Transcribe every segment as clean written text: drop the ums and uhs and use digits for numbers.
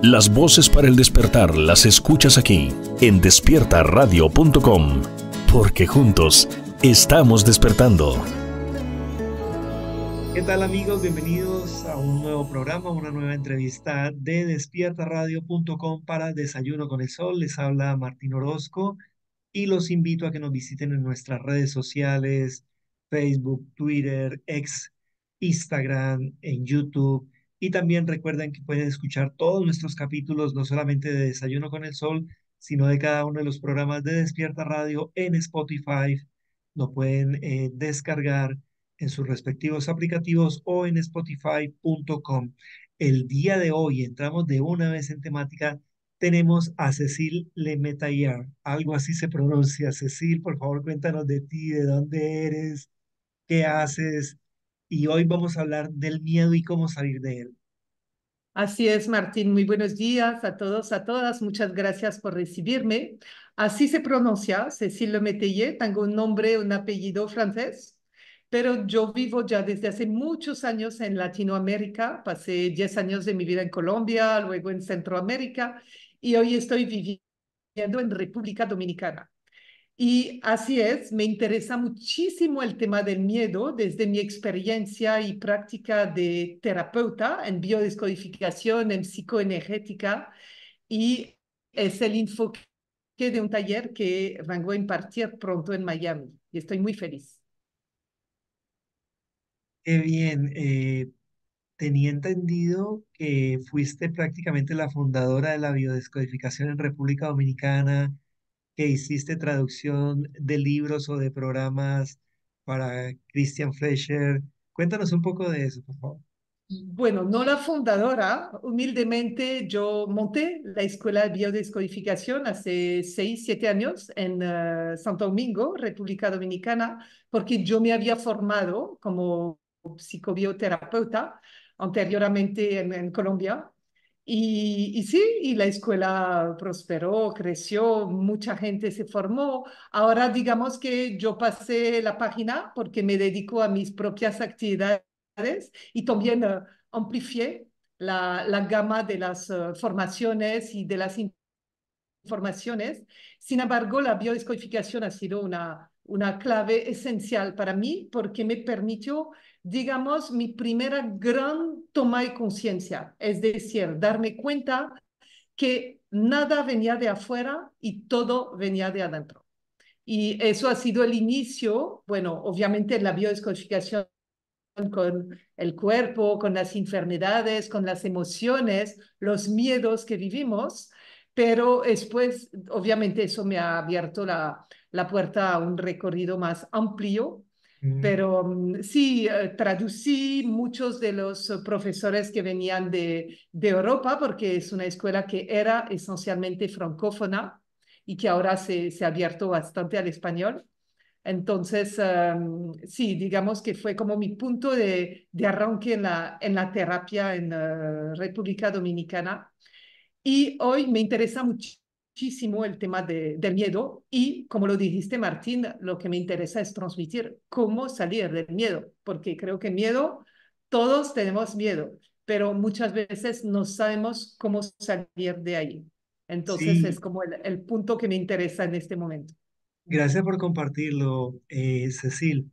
Las voces para el despertar las escuchas aquí, en despiertaradio.com, porque juntos estamos despertando. ¿Qué tal amigos? Bienvenidos a un nuevo programa, una nueva entrevista de despiertaradio.com para Desayuno con el Sol. Les habla Martín Orozco y los invito a que nos visiten en nuestras redes sociales, Facebook, Twitter, X, Instagram, en YouTube. Y también recuerden que pueden escuchar todos nuestros capítulos, no solamente de Desayuno con el Sol, sino de cada uno de los programas de Despierta Radio en Spotify. Lo pueden descargar en sus respectivos aplicativos o en spotify.com. El día de hoy entramos de una vez en temática. Tenemos a Cecil Lemaitre, algo así se pronuncia. Cecil, por favor, cuéntanos de ti, de dónde eres, qué haces. Y hoy vamos a hablar del miedo y cómo salir de él. Así es, Martín. Muy buenos días a todos, a todas. Muchas gracias por recibirme. Así se pronuncia, Cécile Métayer. Tengo un nombre, un apellido francés, pero yo vivo ya desde hace muchos años en Latinoamérica. Pasé 10 años de mi vida en Colombia, luego en Centroamérica y hoy estoy viviendo en República Dominicana. Y así es, me interesa muchísimo el tema del miedo desde mi experiencia y práctica de terapeuta en biodescodificación, en psicoenergética, y es el enfoque de un taller que vengo a impartir pronto en Miami y estoy muy feliz. Qué bien, tenía entendido que fuiste prácticamente la fundadora de la biodescodificación en República Dominicana, que hiciste traducción de libros o de programas para Christian Fleischer. Cuéntanos un poco de eso, por favor. Bueno, no la fundadora, humildemente yo monté la escuela de biodescodificación hace 6, 7 años en Santo Domingo, República Dominicana, porque yo me había formado como psicobioterapeuta anteriormente en Colombia. Y sí, y la escuela prosperó, creció, mucha gente se formó. Ahora digamos que yo pasé la página porque me dedico a mis propias actividades y también amplifié la gama de las formaciones y de las informaciones. Sin embargo, la biodescodificación ha sido una clave esencial para mí porque me permitió, digamos, mi primera gran toma de conciencia, es decir, darme cuenta que nada venía de afuera y todo venía de adentro. Y eso ha sido el inicio, bueno, obviamente la biodescodificación con el cuerpo, con las enfermedades, con las emociones, los miedos que vivimos, pero después, obviamente, eso me ha abierto la puerta a un recorrido más amplio. Mm, Pero sí, traducí muchos de los profesores que venían de Europa, porque es una escuela que era esencialmente francófona y que ahora se ha abierto bastante al español. Entonces, sí, digamos que fue como mi punto de arranque en la terapia en República Dominicana. Y hoy me interesa muchísimo el tema del miedo y, como lo dijiste, Martín, lo que me interesa es transmitir cómo salir del miedo, porque creo que miedo, todos tenemos miedo, pero muchas veces no sabemos cómo salir de ahí. Entonces, es sí, como el punto que me interesa en este momento. gracias por compartirlo, Cecil.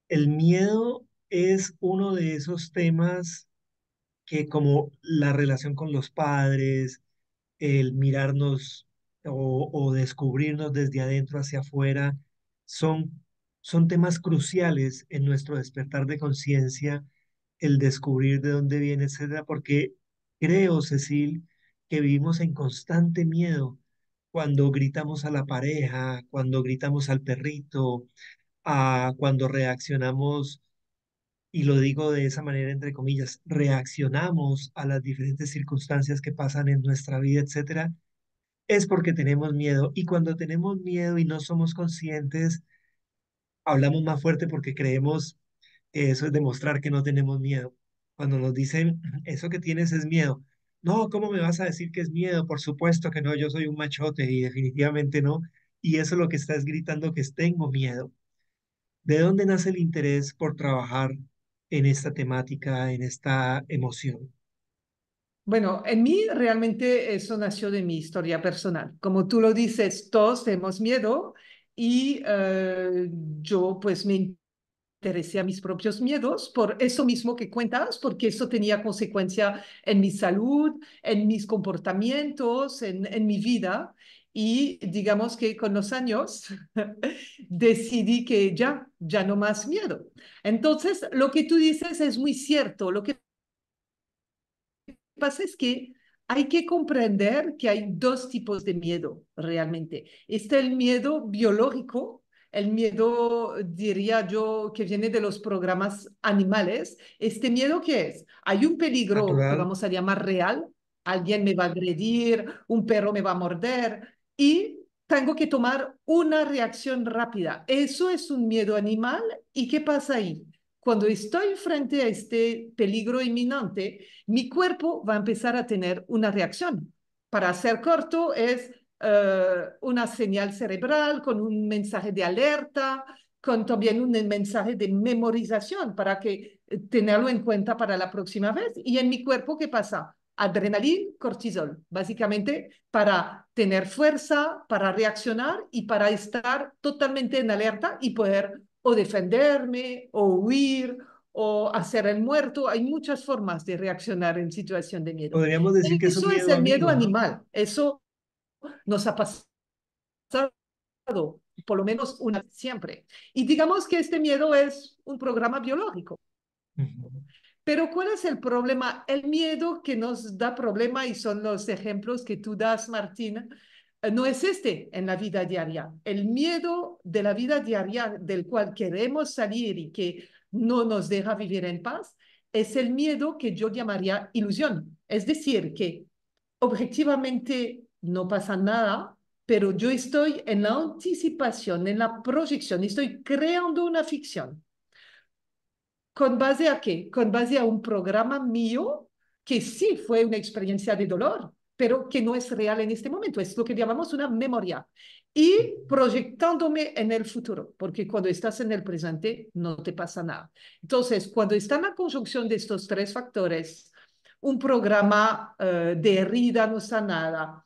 El miedo es uno de esos temas que como la relación con los padres, el mirarnos o descubrirnos desde adentro hacia afuera, son, son temas cruciales en nuestro despertar de conciencia, el descubrir de dónde viene, etcétera, porque creo, Cecil, que vivimos en constante miedo cuando gritamos a la pareja, cuando gritamos al perrito, cuando reaccionamos, y lo digo de esa manera entre comillas, reaccionamos a las diferentes circunstancias que pasan en nuestra vida, etcétera, es porque tenemos miedo. Y cuando tenemos miedo y no somos conscientes, hablamos más fuerte porque creemos que eso es demostrar que no tenemos miedo. Cuando nos dicen, eso que tienes es miedo. No, ¿cómo me vas a decir que es miedo? Por supuesto que no, yo soy un machote y definitivamente no. Y eso lo que está es gritando que tengo miedo. ¿De dónde nace el interés por trabajar en esta temática, en esta emoción? Bueno, en mí realmente eso nació de mi historia personal. Como tú lo dices, todos tenemos miedo y yo pues me interesé a mis propios miedos por eso mismo que cuentas, porque eso tenía consecuencia en mi salud, en mis comportamientos, en mi vida. Y digamos que con los años decidí que ya no más miedo. Entonces, lo que tú dices es muy cierto. Lo que pasa es que hay que comprender que hay dos tipos de miedo realmente. Está el miedo biológico, el miedo, diría yo, que viene de los programas animales. ¿Este miedo qué es? Hay un peligro que Natural. vamos a llamar real, alguien me va a agredir, un perro me va a morder y tengo que tomar una reacción rápida. Eso es un miedo animal. ¿Y qué pasa ahí? Cuando estoy frente a este peligro inminente, mi cuerpo va a empezar a tener una reacción. Para hacer corto, es una señal cerebral con un mensaje de alerta, con también un mensaje de memorización para que tenerlo en cuenta para la próxima vez. Y en mi cuerpo, ¿qué pasa? Adrenalina, cortisol, básicamente para tener fuerza, para reaccionar y para estar totalmente en alerta y poder o defenderme o huir o hacer el muerto. Hay muchas formas de reaccionar en situación de miedo. Podríamos decir que es un Eso es miedo el miedo amigo, ¿no? animal. Eso nos ha pasado por lo menos una vez siempre. Y digamos que este miedo es un programa biológico. Ujú. Pero ¿cuál es el problema? El miedo que nos da problema y son los ejemplos que tú das, Martín, no es este en la vida diaria. El miedo de la vida diaria del cual queremos salir y que no nos deja vivir en paz es el miedo que yo llamaría ilusión. Es decir, que objetivamente no pasa nada, pero yo estoy en la anticipación, en la proyección, estoy creando una ficción. ¿Con base a qué? Con base a un programa mío que sí fue una experiencia de dolor, pero que no es real en este momento. Es lo que llamamos una memoria. Y proyectándome en el futuro, porque cuando estás en el presente no te pasa nada. Entonces, cuando está en la conjunción de estos tres factores, un programa de herida no sanada,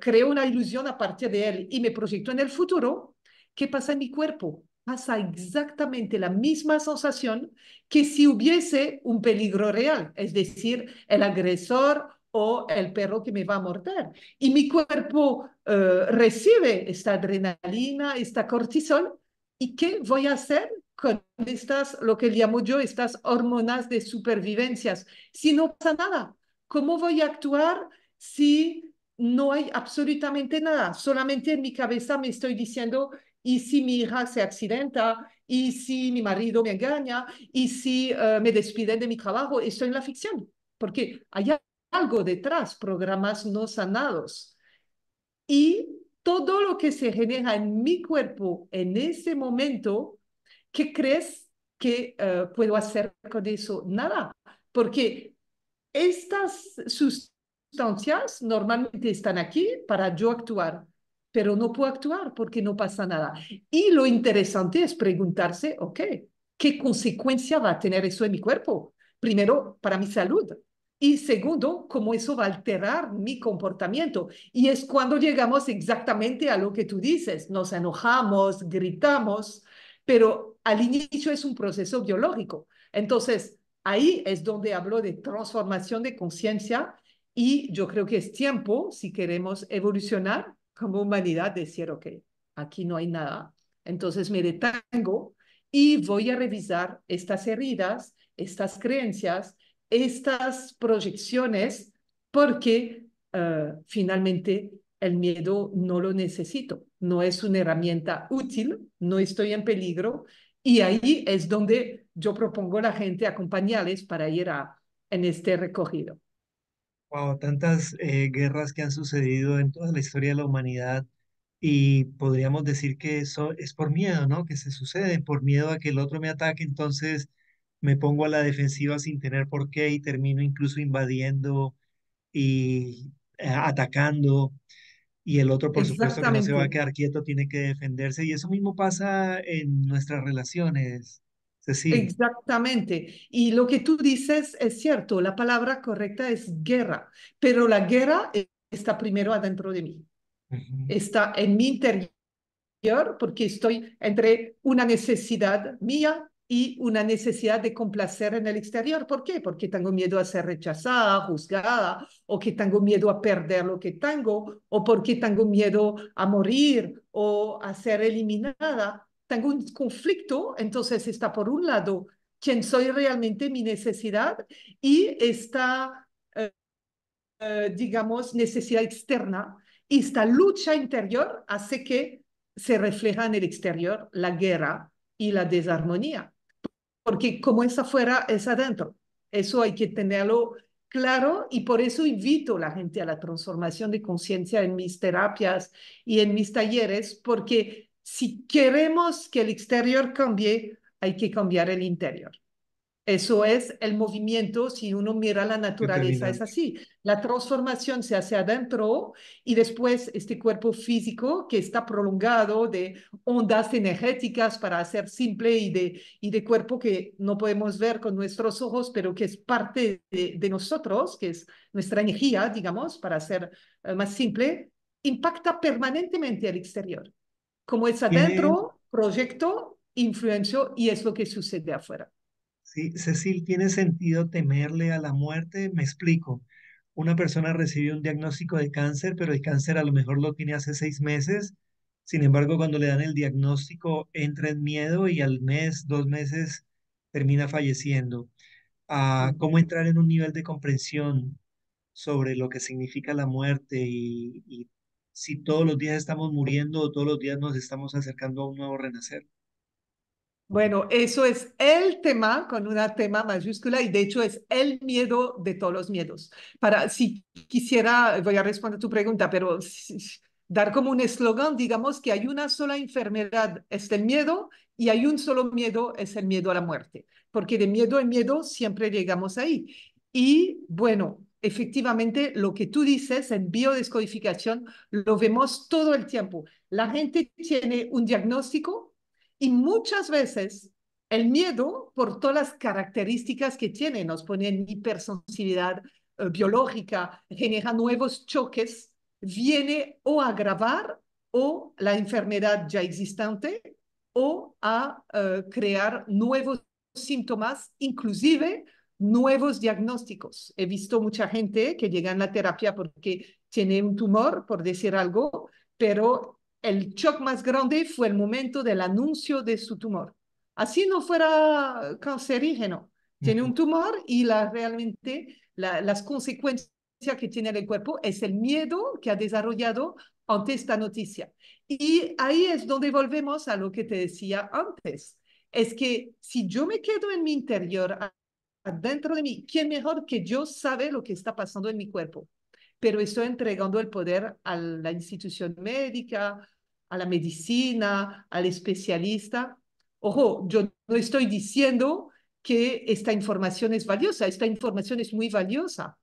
creo una ilusión a partir de él y me proyecto en el futuro, ¿qué pasa en mi cuerpo? Pasa exactamente la misma sensación que si hubiese un peligro real, es decir, el agresor o el perro que me va a morder. Y mi cuerpo recibe esta adrenalina, esta cortisol, ¿y qué voy a hacer con estas, lo que llamo yo, estas hormonas de supervivencias? Si no pasa nada, ¿cómo voy a actuar si no hay absolutamente nada? Solamente en mi cabeza me estoy diciendo, ¿y si mi hija se accidenta? ¿Y si mi marido me engaña? ¿Y si me despiden de mi trabajo? Estoy en la ficción, porque hay algo detrás, programas no sanados. Y todo lo que se genera en mi cuerpo en ese momento, ¿qué crees que puedo hacer con eso? Nada, porque estas sustancias normalmente están aquí para yo actuar, pero no puedo actuar porque no pasa nada. Y lo interesante es preguntarse, ok, ¿qué consecuencia va a tener eso en mi cuerpo? Primero, para mi salud. Y segundo, cómo eso va a alterar mi comportamiento. Y es cuando llegamos exactamente a lo que tú dices. Nos enojamos, gritamos, pero al inicio es un proceso biológico. Entonces, ahí es donde hablo de transformación de conciencia y yo creo que es tiempo, si queremos evolucionar como humanidad, decir, ok, aquí no hay nada. Entonces me detengo y voy a revisar estas heridas, estas creencias, estas proyecciones, porque finalmente el miedo no lo necesito, no es una herramienta útil, no estoy en peligro y ahí es donde yo propongo a la gente acompañarles para ir en este recogido. Wow, tantas guerras que han sucedido en toda la historia de la humanidad y podríamos decir que eso es por miedo, ¿no? Que se sucede por miedo a que el otro me ataque, entonces me pongo a la defensiva sin tener por qué y termino incluso invadiendo y atacando y el otro por supuesto que no se va a Exactamente. quedar quieto, tiene que defenderse y eso mismo pasa en nuestras relaciones, Cecil. Exactamente. Y lo que tú dices es cierto, la palabra correcta es guerra, pero la guerra está primero adentro de mí, Ujú. está en mi interior porque estoy entre una necesidad mía y una necesidad de complacer en el exterior. ¿Por qué? Porque tengo miedo a ser rechazada, juzgada, o que tengo miedo a perder lo que tengo, o porque tengo miedo a morir o a ser eliminada. Tengo un conflicto, entonces está por un lado quién soy realmente, mi necesidad, y esta digamos, necesidad externa y esta lucha interior hace que se refleja en el exterior la guerra y la desarmonía, porque como es afuera, es adentro. Eso hay que tenerlo claro y por eso invito a la gente a la transformación de conciencia en mis terapias y en mis talleres, porque si queremos que el exterior cambie, hay que cambiar el interior. Eso es el movimiento, si uno mira la naturaleza, es Determinante. así. La transformación se hace adentro y después este cuerpo físico que está prolongado de ondas energéticas para hacer simple y de cuerpo que no podemos ver con nuestros ojos, pero que es parte de nosotros, que es nuestra energía, digamos, para hacer más simple, impacta permanentemente al exterior. Como es Tiene, adentro, proyecto, influencio y es lo que sucede afuera. sí, Cecil, ¿tiene sentido temerle a la muerte? Me explico. Una persona recibe un diagnóstico de cáncer, pero el cáncer a lo mejor lo tiene hace 6 meses. Sin embargo, cuando le dan el diagnóstico, entra en miedo y al mes, 2 meses, termina falleciendo. ¿Cómo entrar en un nivel de comprensión sobre lo que significa la muerte y si todos los días estamos muriendo o todos los días nos estamos acercando a un nuevo renacer? Bueno, eso es el tema con una tema mayúscula y de hecho es el miedo de todos los miedos. Para, si quisiera, voy a responder tu pregunta, pero dar como un eslogan, digamos que hay una sola enfermedad, es el miedo, y hay un solo miedo, es el miedo a la muerte, porque de miedo en miedo siempre llegamos ahí. Y bueno, efectivamente, lo que tú dices en biodescodificación lo vemos todo el tiempo. La gente tiene un diagnóstico y muchas veces el miedo, por todas las características que tiene, nos pone en hipersensibilidad biológica, genera nuevos choques, viene o a agravar o la enfermedad ya existente o a crear nuevos síntomas, inclusive nuevos diagnósticos. He visto mucha gente que llega en la terapia porque tiene un tumor, por decir algo, pero el shock más grande fue el momento del anuncio de su tumor. Así no fuera cancerígeno. Tiene Ujú. un tumor y realmente las consecuencias que tiene el cuerpo es el miedo que ha desarrollado ante esta noticia. Y ahí es donde volvemos a lo que te decía antes. Es que si yo me quedo en mi interior, adentro de mí, ¿quién mejor que yo sabe lo que está pasando en mi cuerpo? Pero estoy entregando el poder a la institución médica, a la medicina, al especialista. Ojo, yo no estoy diciendo que esta información es valiosa, esta información es muy valiosa,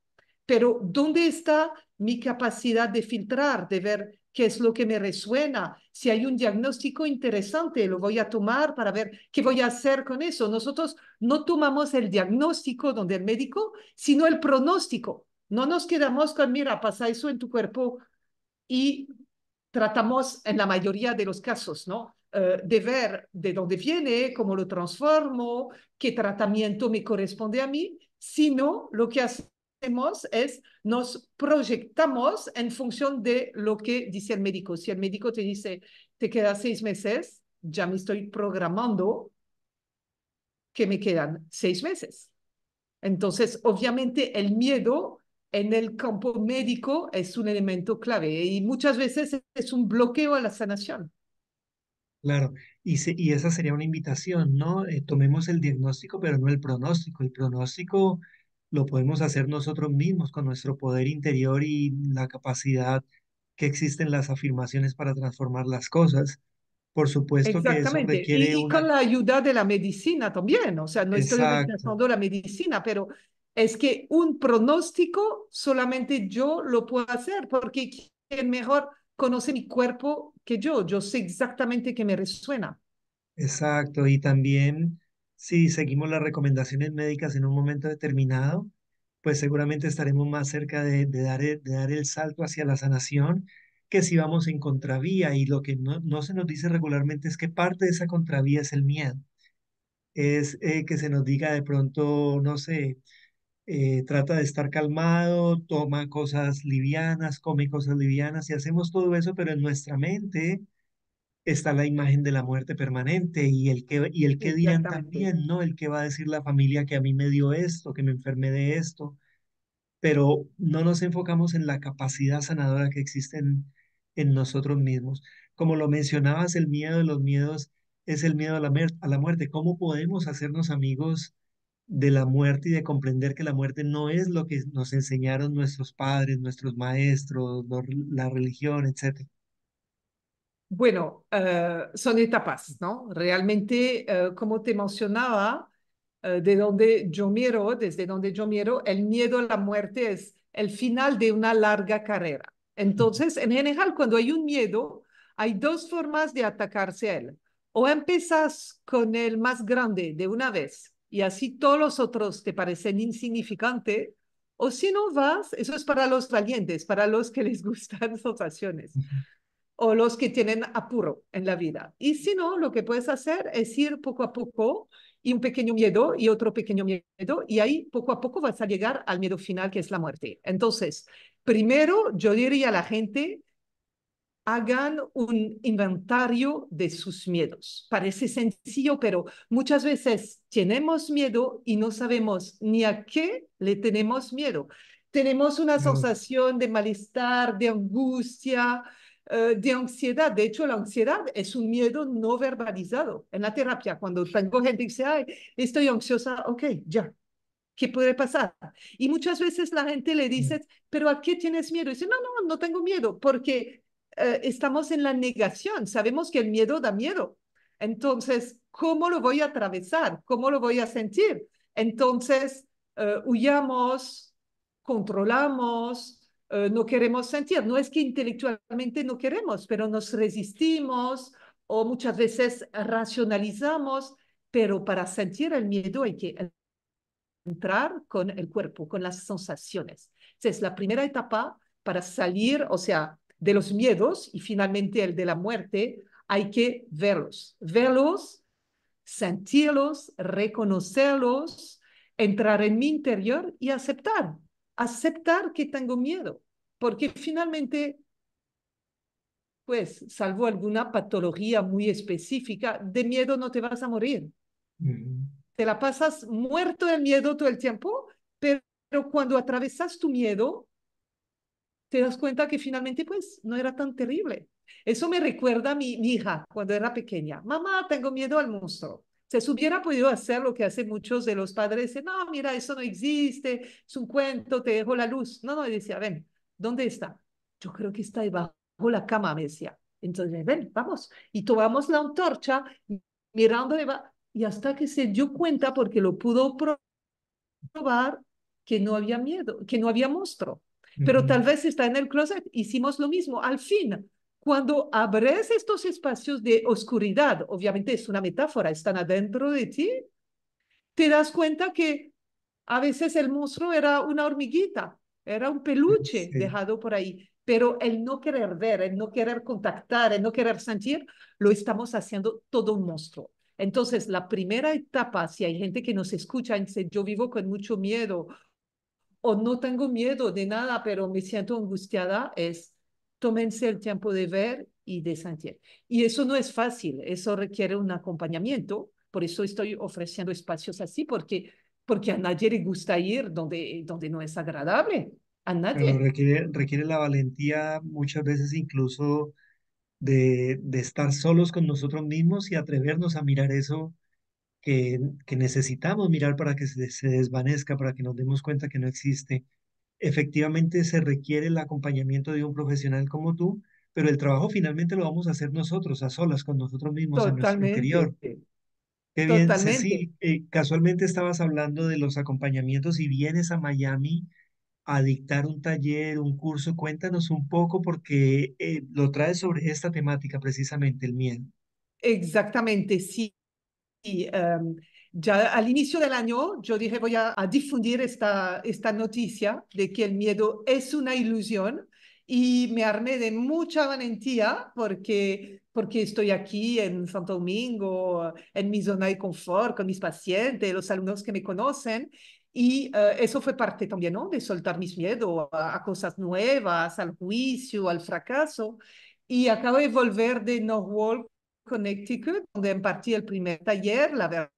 pero ¿dónde está mi capacidad de filtrar, de ver qué es lo que me resuena? Si hay un diagnóstico interesante, lo voy a tomar para ver qué voy a hacer con eso. Nosotros no tomamos el diagnóstico donde el médico, sino el pronóstico. No nos quedamos con, mira, pasa eso en tu cuerpo y tratamos en la mayoría de los casos, ¿no? De ver de dónde viene, cómo lo transformo, qué tratamiento me corresponde a mí, sino lo que hacemos es nos proyectamos en función de lo que dice el médico. Si el médico te dice, te quedas 6 meses, ya me estoy programando que me quedan 6 meses. Entonces, obviamente, el miedo en el campo médico es un elemento clave y muchas veces es un bloqueo a la sanación. Claro, y esa sería una invitación, ¿no? Tomemos el diagnóstico, pero no el pronóstico. El pronóstico lo podemos hacer nosotros mismos con nuestro poder interior y la capacidad que existen las afirmaciones para transformar las cosas. Por supuesto que eso Exactamente. requiere Y con una... la ayuda de la medicina también. O sea, no estoy Exacto, rechazando la medicina, pero es que un pronóstico solamente yo lo puedo hacer porque quien mejor conoce mi cuerpo que yo. Yo sé exactamente qué me resuena. exacto. Y también si seguimos las recomendaciones médicas en un momento determinado, pues seguramente estaremos más cerca de dar el salto hacia la sanación que si vamos en contravía. Y lo que no se nos dice regularmente es que parte de esa contravía es el miedo. Es que se nos diga de pronto, no sé, trata de estar calmado, toma cosas livianas, come cosas livianas y hacemos todo eso, pero en nuestra mente está la imagen de la muerte permanente y el que dirán Exactamente. también, ¿no? El que va a decir la familia que a mí me dio esto, que me enfermé de esto, pero no nos enfocamos en la capacidad sanadora que existe en nosotros mismos. Como lo mencionabas, el miedo de los miedos es el miedo a a la muerte. ¿Cómo podemos hacernos amigos de la muerte y de comprender que la muerte no es lo que nos enseñaron nuestros padres, nuestros maestros, la religión, etcétera? Bueno, son etapas, ¿no? Realmente, como te mencionaba, desde donde yo miro, el miedo a la muerte es el final de una larga carrera. Entonces, en general, cuando hay un miedo, hay dos formas de atacarse a él. O empiezas con el más grande de una vez y así todos los otros te parecen insignificantes, o si no vas, eso es para los valientes, para los que les gustan sensaciones Ujú. o los que tienen apuro en la vida. Y si no, lo que puedes hacer es ir poco a poco y un pequeño miedo y otro pequeño miedo y ahí poco a poco vas a llegar al miedo final que es la muerte. Entonces, primero yo diría a la gente, hagan un inventario de sus miedos. Parece sencillo, pero muchas veces tenemos miedo y no sabemos ni a qué le tenemos miedo. Tenemos una Claro. sensación de malestar, de angustia, de ansiedad. De hecho, la ansiedad es un miedo no verbalizado. En la terapia, cuando tengo gente que dice, ay, estoy ansiosa, ok, ya, ¿qué puede pasar? Y muchas veces la gente le Mm. dice, pero ¿a qué tienes miedo? Y dice, no, no, no tengo miedo, porque estamos en la negación, sabemos que el miedo da miedo. Entonces, ¿cómo lo voy a atravesar? ¿Cómo lo voy a sentir? Entonces, huyamos, controlamos, no queremos sentir. No es que intelectualmente no queremos, pero nos resistimos o muchas veces racionalizamos, pero para sentir el miedo hay que entrar con el cuerpo, con las sensaciones. Esa es la primera etapa para salir, o sea, de los miedos y finalmente el de la muerte, hay que verlos, sentirlos, reconocerlos, entrar en mi interior y aceptar que tengo miedo, porque finalmente, pues, salvo alguna patología muy específica, de miedo no te vas a morir. Ujú. Te la pasas muerto de miedo todo el tiempo, pero cuando atravesas tu miedo, te das cuenta que finalmente pues no era tan terrible. Eso me recuerda a mi hija cuando era pequeña. Mamá, tengo miedo al monstruo. Se hubiera podido hacer lo que hacen muchos de los padres, dicen, no, mira, eso no existe, es un cuento, te dejo la luz. No, no, y decía, ven, ¿dónde está? Yo creo que está debajo la cama, me decía. Entonces, ven, vamos. Y tomamos la antorcha, mirando debajo, y hasta que se dio cuenta, porque lo pudo probar, que no había miedo, que no había monstruo. Pero Ujú. tal vez está en el closet, hicimos lo mismo. Al fin, cuando abres estos espacios de oscuridad, obviamente es una metáfora, están adentro de ti, te das cuenta que a veces el monstruo era una hormiguita, era un peluche Sí. dejado por ahí, pero el no querer ver, el no querer contactar, el no querer sentir, lo estamos haciendo todo un monstruo. Entonces, la primera etapa, si hay gente que nos escucha y dice, yo vivo con mucho miedo o no tengo miedo de nada, pero me siento angustiada, es tómense el tiempo de ver y de sentir. Y eso no es fácil, eso requiere un acompañamiento, por eso estoy ofreciendo espacios así, porque a nadie le gusta ir donde no es agradable, a Claro, nadie. requiere la valentía muchas veces incluso de estar solos con nosotros mismos y atrevernos a mirar eso que necesitamos mirar para que se desvanezca, para que nos demos cuenta que no existe. Efectivamente se requiere el acompañamiento de un profesional como tú, pero el trabajo finalmente lo vamos a hacer nosotros, a solas, con nosotros mismos, en nuestro Totalmente, interior. Qué bien, totalmente. Cecil. Casualmente estabas hablando de los acompañamientos y vienes a Miami a dictar un taller, un curso. Cuéntanos un poco porque lo traes sobre esta temática, precisamente el miedo. Exactamente, sí. Ya al inicio del año yo dije voy a difundir esta noticia de que el miedo es una ilusión y me armé de mucha valentía porque estoy aquí en Santo Domingo, en mi zona de confort, con mis pacientes, los alumnos que me conocen. Y eso fue parte también, ¿no? De soltar mis miedos a cosas nuevas, al juicio, al fracaso. Y acabo de volver de Norwalk, Connecticut, donde impartí el primer taller. La verdad,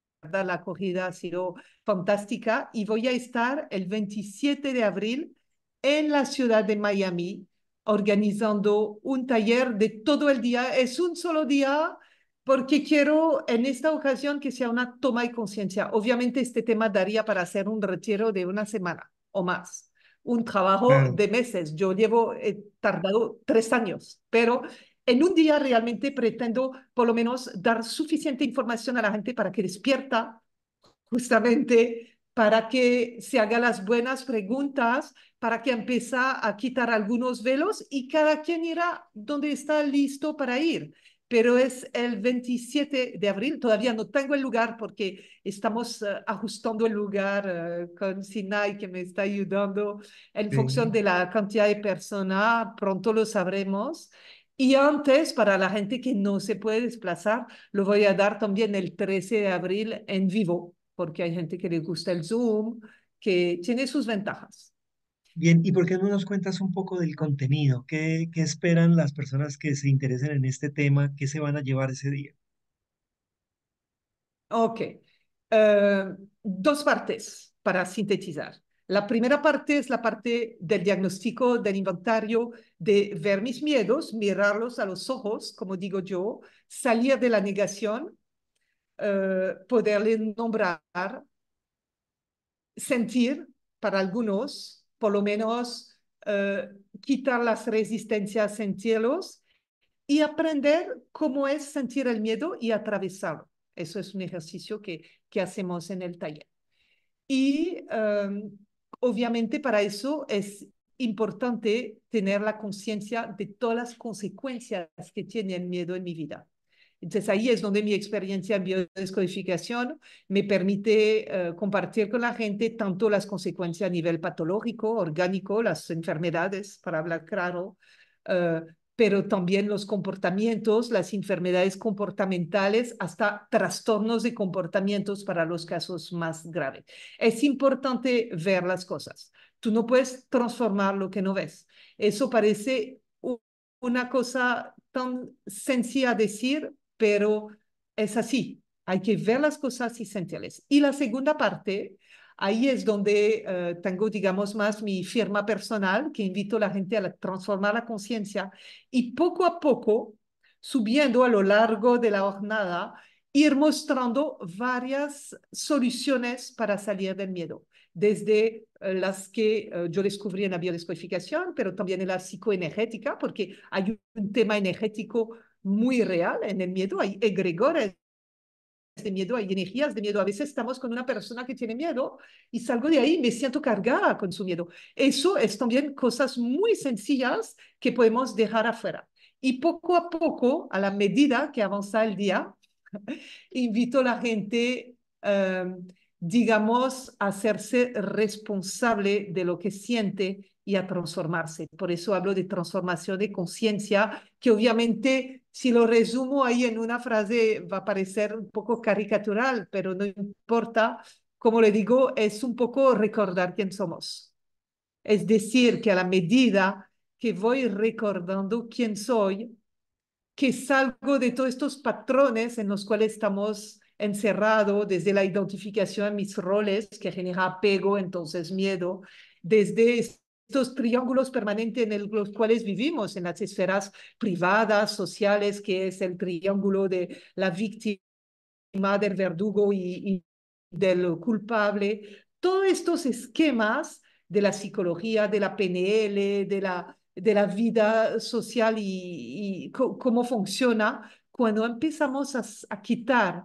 la acogida ha sido fantástica y voy a estar el 27 de abril en la ciudad de Miami organizando un taller de todo el día. Es un solo día porque quiero en esta ocasión que sea una toma de conciencia. Obviamente este tema daría para hacer un retiro de una semana o más, un trabajo Claro. de meses. Yo llevo tardado 3 años, pero en un día realmente pretendo por lo menos dar suficiente información a la gente para que despierta justamente para que se haga las buenas preguntas, para que empiece a quitar algunos velos y cada quien irá donde está listo para ir. Pero es el 27 de abril, todavía no tengo el lugar porque estamos ajustando el lugar con Sinai que me está ayudando en función Sí. de la cantidad de personas, pronto lo sabremos. Y antes, para la gente que no se puede desplazar, lo voy a dar también el 13 de abril en vivo, porque hay gente que le gusta el Zoom, que tiene sus ventajas. Bien, ¿y por qué no nos cuentas un poco del contenido? ¿Qué esperan las personas que se interesen en este tema? ¿Qué se van a llevar ese día? Ok. Dos partes para sintetizar. La primera parte es la parte del diagnóstico, del inventario, de ver mis miedos, mirarlos a los ojos, como digo yo, salir de la negación, poderle nombrar, sentir para algunos, por lo menos quitar las resistencias, sentirlos y aprender cómo es sentir el miedo y atravesarlo. Eso es un ejercicio que hacemos en el taller. Y obviamente para eso es importante tener la conciencia de todas las consecuencias que tiene el miedo en mi vida. Entonces ahí es donde mi experiencia en biodescodificación me permite compartir con la gente tanto las consecuencias a nivel patológico, orgánico, las enfermedades, para hablar claro, uh, pero también los comportamientos, las enfermedades comportamentales, hasta trastornos de comportamientos para los casos más graves. Es importante ver las cosas. Tú no puedes transformar lo que no ves. Eso parece una cosa tan sencilla decir, pero es así. Hay que ver las cosas y sentirlas. Y la segunda parte, ahí es donde tengo, digamos, más mi firma personal, que invito a la gente a transformar la conciencia y poco a poco, subiendo a lo largo de la jornada, ir mostrando varias soluciones para salir del miedo, desde las que yo descubrí en la biodescodificación, pero también en la psicoenergética, porque hay un tema energético muy real en el miedo, hay egregores de miedo, hay energías de miedo. A veces estamos con una persona que tiene miedo y salgo de ahí y me siento cargada con su miedo. Eso es también cosas muy sencillas que podemos dejar afuera. Y poco a poco, a la medida que avanza el día, invito a la gente, digamos, a hacerse responsable de lo que siente y a transformarse. Por eso hablo de transformación de conciencia, que obviamente, si lo resumo ahí en una frase, va a parecer un poco caricatural, pero no importa. Como le digo, es un poco recordar quién somos. Es decir, que a la medida que voy recordando quién soy, que salgo de todos estos patrones en los cuales estamos encerrados, desde la identificación de mis roles, que genera apego, entonces miedo, desde estos triángulos permanentes en los cuales vivimos, en las esferas privadas, sociales, que es el triángulo de la víctima, del verdugo y del culpable. Todos estos esquemas de la psicología, de la PNL, de la vida social y cómo funciona, cuando empezamos a quitar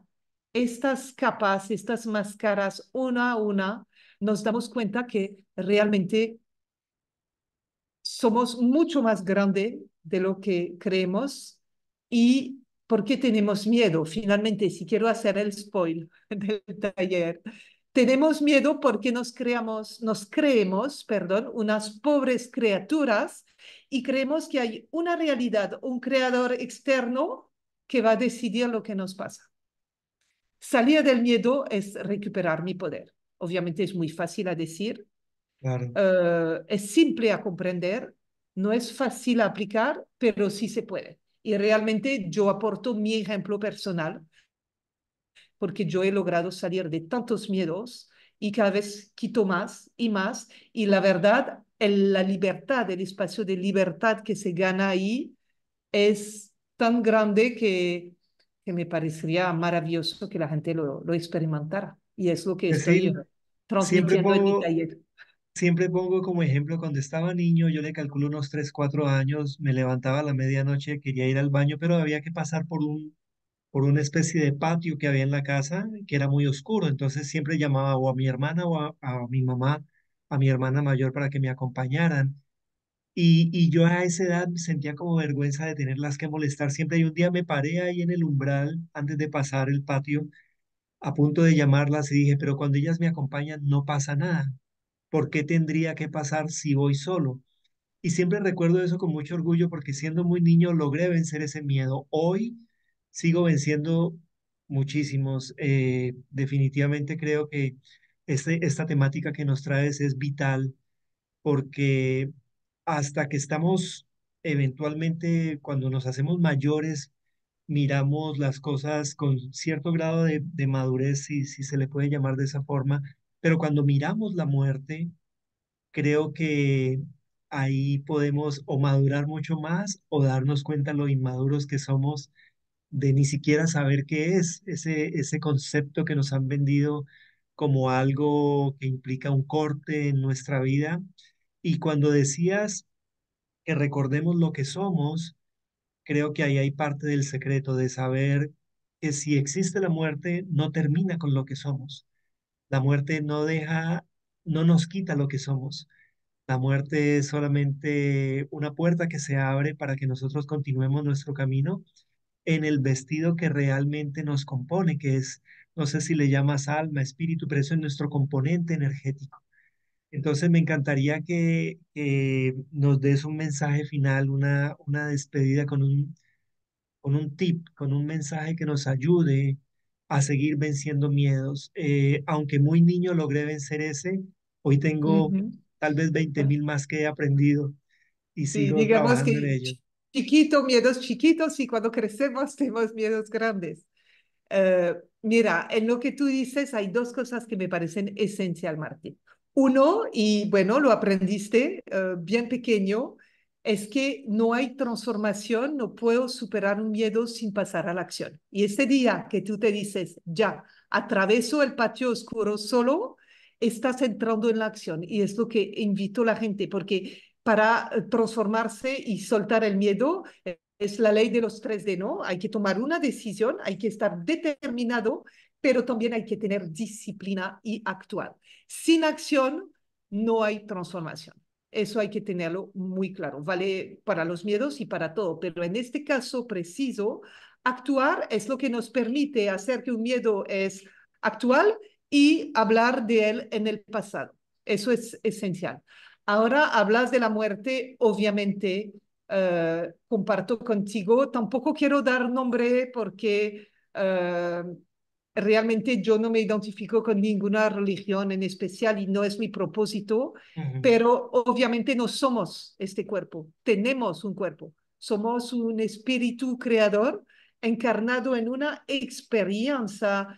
estas capas, estas máscaras una a una, nos damos cuenta que realmente somos mucho más grandes de lo que creemos y ¿Por qué tenemos miedo? Finalmente, si quiero hacer el spoil del taller, tenemos miedo porque nos creemos, perdón, unas pobres criaturas y creemos que hay una realidad, un creador externo que va a decidir lo que nos pasa. Salir del miedo es recuperar mi poder. Obviamente es muy fácil a decir, Claro, es simple a comprender, no es fácil a aplicar, pero sí se puede. Y realmente yo aporto mi ejemplo personal porque yo he logrado salir de tantos miedos y cada vez quito más y más. Y la verdad, la libertad, el espacio de libertad que se gana ahí es tan grande que me parecería maravilloso que la gente lo experimentara. Y es lo que estoy Cecil, siempre transmitiendo en mi pongo, taller. siempre pongo como ejemplo cuando estaba niño, yo le calculo unos 3 4 años, me levantaba a la medianoche, quería ir al baño, pero había que pasar por una especie de patio que había en la casa, que era muy oscuro, entonces siempre llamaba o a mi hermana o a mi mamá, a mi hermana mayor para que me acompañaran. Y yo a esa edad sentía como vergüenza de tenerlas que molestar siempre. Y un día me paré ahí en el umbral antes de pasar el patio, a punto de llamarlas y dije, pero cuando ellas me acompañan no pasa nada. ¿Por qué tendría que pasar si voy solo? Y siempre recuerdo eso con mucho orgullo porque siendo muy niño logré vencer ese miedo. Hoy sigo venciendo muchísimos. Definitivamente creo que esta temática que nos traes es vital porque hasta que estamos eventualmente, cuando nos hacemos mayores, miramos las cosas con cierto grado de madurez, si se le puede llamar de esa forma, pero cuando miramos la muerte, creo que ahí podemos o madurar mucho más o darnos cuenta lo inmaduros que somos de ni siquiera saber qué es ese concepto que nos han vendido como algo que implica un corte en nuestra vida. Y cuando decías que recordemos lo que somos, creo que ahí hay parte del secreto de saber que si existe la muerte, no termina con lo que somos. La muerte no deja, no nos quita lo que somos. La muerte es solamente una puerta que se abre para que nosotros continuemos nuestro camino en el vestido que realmente nos compone, que es, no sé si le llamas alma, espíritu, pero eso es nuestro componente energético. Entonces me encantaría que nos des un mensaje final, una despedida con un tip, con un mensaje que nos ayude a seguir venciendo miedos. Aunque muy niño logré vencer ese, hoy tengo Ujú. tal vez 20.000 más que he aprendido y Sí, sigo digamos trabajando en que ello. chiquito, miedos chiquitos y cuando crecemos tenemos miedos grandes. Mira, en lo que tú dices hay dos cosas que me parecen esencial, Martín. Uno, y bueno, lo aprendiste bien pequeño, es que no hay transformación, no puedo superar un miedo sin pasar a la acción. Y ese día que tú te dices, ya, atraveso el patio oscuro solo, estás entrando en la acción. Y es lo que invito a la gente, porque para transformarse y soltar el miedo, es la ley de los 3D, ¿no? Hay que tomar una decisión, hay que estar determinado, pero también hay que tener disciplina y actuar. Sin acción no hay transformación. Eso hay que tenerlo muy claro. Vale para los miedos y para todo, pero en este caso preciso, actuar es lo que nos permite hacer que un miedo es actual y hablar de él en el pasado. Eso es esencial. Ahora hablas de la muerte, obviamente comparto contigo. Tampoco quiero dar nombre porque realmente yo no me identifico con ninguna religión en especial y no es mi propósito, Ujú, pero obviamente no somos este cuerpo, tenemos un cuerpo, somos un espíritu creador encarnado en una experiencia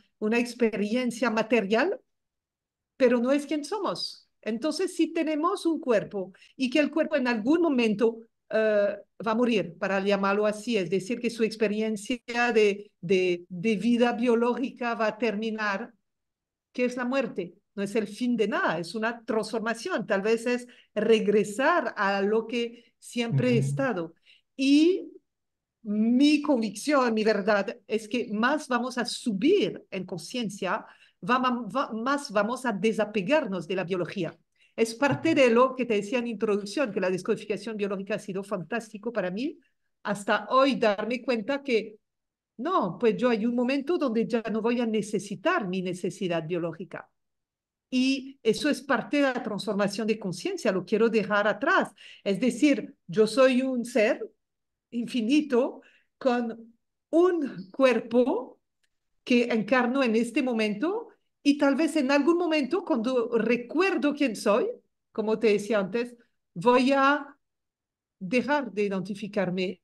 material, pero no es quien somos. Entonces, si tenemos un cuerpo y que el cuerpo en algún momento va a morir, para llamarlo así, es decir, que su experiencia de vida biológica va a terminar, ¿qué es la muerte? No es el fin de nada, es una transformación, tal vez es regresar a lo que siempre he ujú, estado. Y mi convicción, mi verdad, es que más vamos a subir en conciencia, más vamos a desapegarnos de la biología. Es parte ujú. de lo que te decía en introducción, que la descodificación biológica ha sido fantástico para mí, hasta hoy darme cuenta que No, pues yo hay un momento donde ya no voy a necesitar mi necesidad biológica. Y eso es parte de la transformación de conciencia, lo quiero dejar atrás. Es decir, yo soy un ser infinito con un cuerpo que encarno en este momento y tal vez en algún momento, cuando recuerdo quién soy, como te decía antes, voy a dejar de identificarme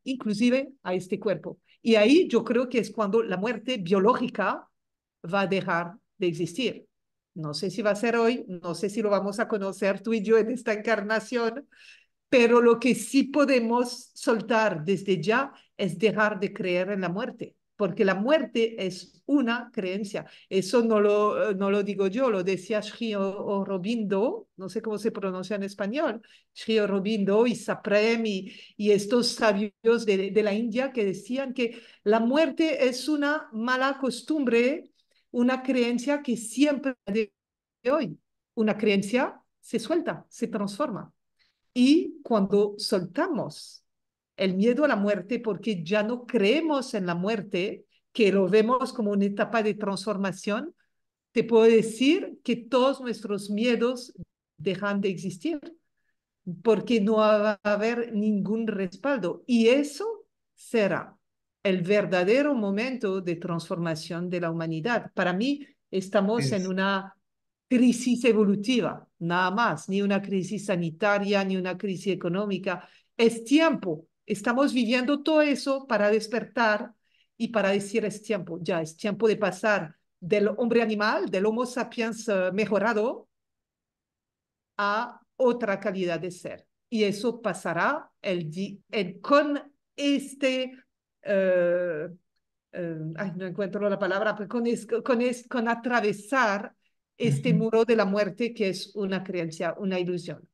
inclusive a este cuerpo. Y ahí yo creo que es cuando la muerte biológica va a dejar de existir. No sé si va a ser hoy, no sé si lo vamos a conocer tú y yo en esta encarnación, pero lo que sí podemos soltar desde ya es dejar de creer en la muerte, porque la muerte es una creencia. Eso no lo digo yo, lo decía Sri Aurobindo, no sé cómo se pronuncia en español, Sri Aurobindo y Saprem y estos sabios de la India que decían que la muerte es una mala costumbre, una creencia que siempre de hoy, una creencia se suelta, se transforma. Y cuando soltamos el miedo a la muerte, porque ya no creemos en la muerte, que lo vemos como una etapa de transformación, te puedo decir que todos nuestros miedos dejan de existir, porque no va a haber ningún respaldo. Y eso será el verdadero momento de transformación de la humanidad. Para mí, estamos en Es, una crisis evolutiva, nada más, ni una crisis sanitaria, ni una crisis económica. Es tiempo. Estamos viviendo todo eso para despertar y para decir es tiempo, ya es tiempo de pasar del hombre animal, del Homo sapiens mejorado, a otra calidad de ser. Y eso pasará con este, eh, ay, no encuentro la palabra, pero con atravesar este ujú. muro de la muerte que es una creencia, una ilusión.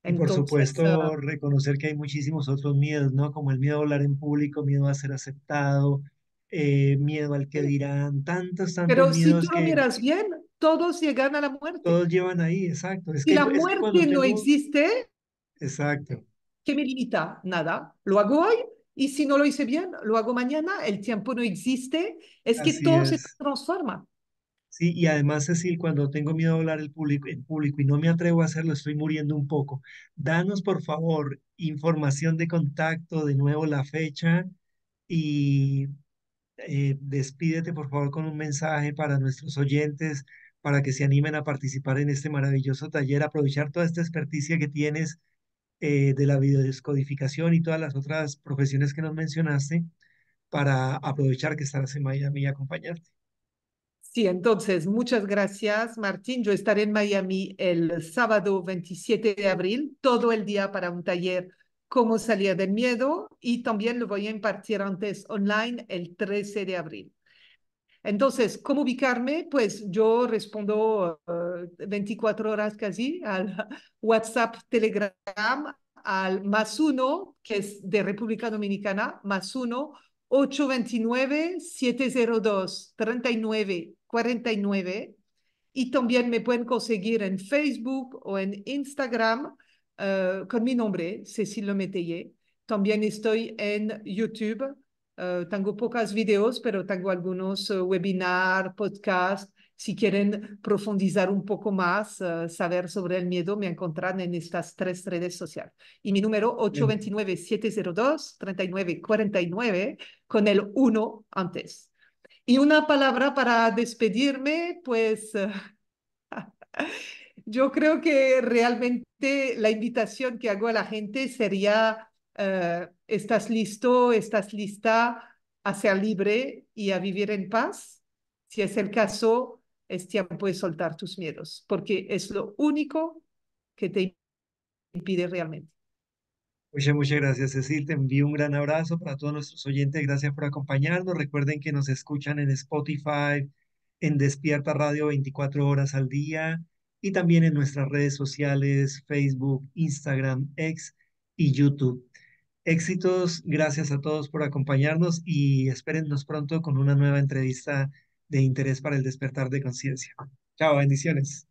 Y por Entonces, supuesto, reconocer que hay muchísimos otros miedos, ¿no? Como el miedo a hablar en público, miedo a ser aceptado, miedo al que dirán, tantos pero si tú miedos lo que miras bien, todos llegan a la muerte. todos llevan ahí, exacto. Si la Es que cuando muerte no tengo, existe, exacto, ¿qué me limita? Nada. Lo hago hoy y si no lo hice bien, lo hago mañana. El tiempo no existe. Es que así todo se es. transforma. Sí, y además, Cecil, cuando tengo miedo a hablar en público y no me atrevo a hacerlo, estoy muriendo un poco. Danos, por favor, información de contacto, de nuevo la fecha y despídete, por favor, con un mensaje para nuestros oyentes, para que se animen a participar en este maravilloso taller, aprovechar toda esta experticia que tienes de la videodescodificación y todas las otras profesiones que nos mencionaste, para aprovechar que estarás en Miami y acompañarte. Sí, entonces, muchas gracias, Martín. Yo estaré en Miami el sábado 27 de abril, todo el día para un taller Cómo salir del miedo y también lo voy a impartir antes online el 13 de abril. Entonces, ¿cómo ubicarme? Pues yo respondo 24 horas casi al WhatsApp, Telegram, al +1, que es de República Dominicana, +1 829 702 39 49. Y también me pueden conseguir en Facebook o en Instagram con mi nombre, Cécile Métayer. También estoy en YouTube. Tengo pocos videos, pero tengo algunos webinars, podcasts. Si quieren profundizar un poco más, saber sobre el miedo, me encontrarán en estas tres redes sociales. Y mi número Excelente. 829 702 39 49 con el 1 antes. Y una palabra para despedirme, pues yo creo que realmente la invitación que hago a la gente sería, ¿estás listo? ¿Estás lista a ser libre y a vivir en paz? Si es el caso, es tiempo de soltar tus miedos, porque es lo único que te impide realmente. Muchas gracias, Cecil. Te envío un gran abrazo para todos nuestros oyentes. Gracias por acompañarnos. Recuerden que nos escuchan en Spotify, en Despierta Radio 24 horas al día y también en nuestras redes sociales, Facebook, Instagram, X y YouTube. Éxitos, gracias a todos por acompañarnos y espérennos pronto con una nueva entrevista de interés para el despertar de conciencia. Chao, bendiciones.